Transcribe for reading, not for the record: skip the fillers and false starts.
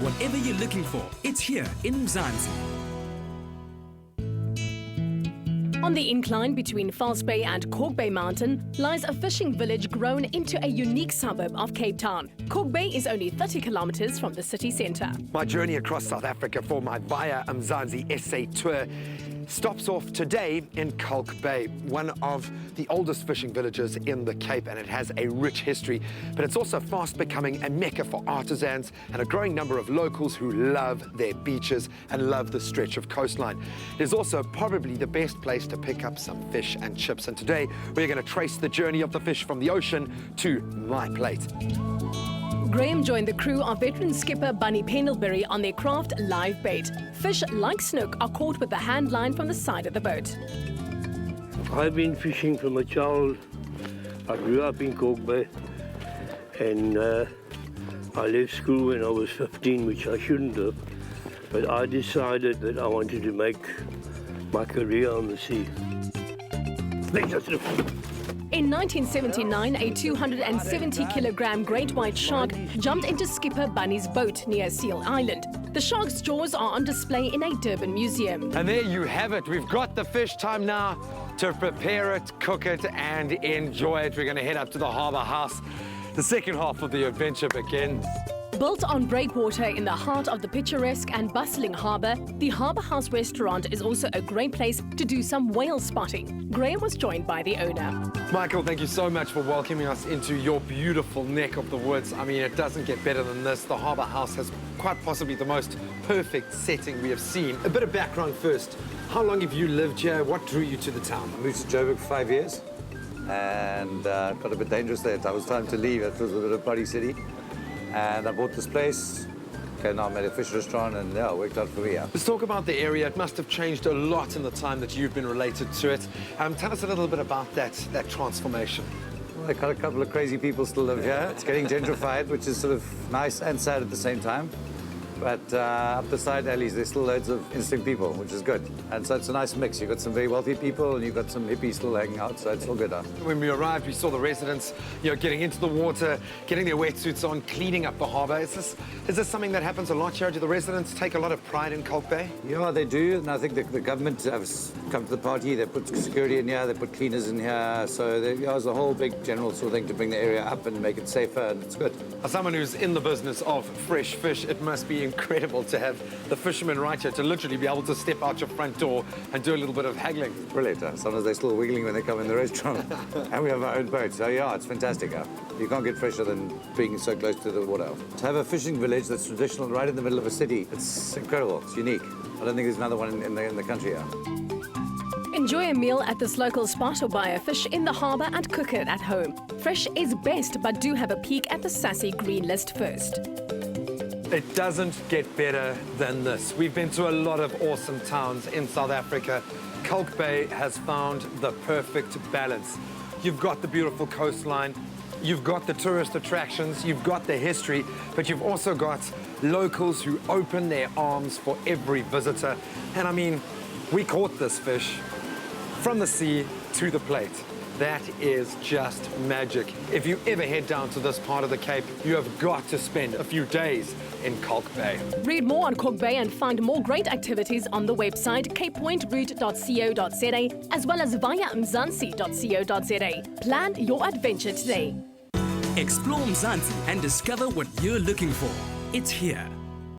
Whatever you're looking for, it's here in Mzansi. On the incline between Kalk Bay and Kalk Bay Mountain lies a fishing village grown into a unique suburb of Cape Town. Kalk Bay is only 30 kilometers from the city centre. My journey across South Africa for my Via Mzansi SA tour stops off today in Kalk Bay, one of the oldest fishing villages in the Cape, and it has a rich history, but it's also fast becoming a mecca for artisans and a growing number of locals who love their beaches and love the stretch of coastline. It is also probably the best place to pick up some fish and chips, and today we're going to trace the journey of the fish from the ocean to my plate. Graeme joined the crew of veteran skipper Bunny Pendlebury on their craft live bait. Fish like snook are caught with the hand line from the side of the boat. I've been fishing from a child. I grew up in Kalk Bay, and I left school when I was 15, which I shouldn't have. But I decided that I wanted to make my career on the sea. In 1979, a 270-kilogram great white shark jumped into skipper Bunny's boat near Seal Island. The shark's jaws are on display in a Durban museum. And there you have it. We've got the fish. Time now to prepare it, cook it, and enjoy it. We're going to head up to the harbour house. The second half of the adventure begins. Built on breakwater in the heart of the picturesque and bustling harbour, the Harbour House restaurant is also a great place to do some whale spotting. Graeme was joined by the owner. Michael, thank you so much for welcoming us into your beautiful neck of the woods. I mean, it doesn't get better than this. The Harbour House has quite possibly the most perfect setting we have seen. A bit of background first. How long have you lived here? What drew you to the town? I moved to Joburg for 5 years and got a bit dangerous there. It was time to leave. It was a bit of a bloody city. And I bought this place. Okay, now I made a fish restaurant, and yeah, it worked out for me. Yeah. Let's talk about the area. It must have changed a lot in the time that you've been related to it. Tell us a little bit about that transformation. Well, a couple of crazy people still live here. It's getting gentrified, which is sort of nice and sad at the same time. But up the side alleys, there's still loads of interesting people, which is good. And so it's a nice mix. You've got some very wealthy people, and you've got some hippies still hanging out, so it's all good. When we arrived, we saw the residents, getting into the water, getting their wetsuits on, cleaning up the harbour. Is this something that happens a lot here? Do the residents take a lot of pride in Kalk Bay? Yeah, they do. And I think the government has come to the party. They put security in here, they put cleaners in here. So there's a whole big general sort of thing to bring the area up and make it safer, and it's good. As someone who's in the business of fresh fish, it must be incredible to have the fishermen right here, to literally be able to step out your front door and do a little bit of haggling. Brilliant. Sometimes they're still wiggling when they come in the restaurant. And we have our own boat, so yeah, it's fantastic. You can't get fresher than being so close to the water. To have a fishing village that's traditional right in the middle of a city, it's incredible, it's unique. I don't think there's another one in the country here. Enjoy a meal at this local spot or buy a fish in the harbour and cook it at home. Fresh is best, but do have a peek at the Sassy Green List first. It doesn't get better than this. We've been to a lot of awesome towns in South Africa. Kalk Bay has found the perfect balance. You've got the beautiful coastline, you've got the tourist attractions, you've got the history, but you've also got locals who open their arms for every visitor. And I mean, we caught this fish from the sea to the plate. That is just magic. If you ever head down to this part of the Cape, you have got to spend a few days in Kalk Bay. Read more on Kalk Bay and find more great activities on the website capepointroute.co.za as well as via mzansi.co.za. Plan your adventure today. Explore Mzansi and discover what you're looking for. It's here.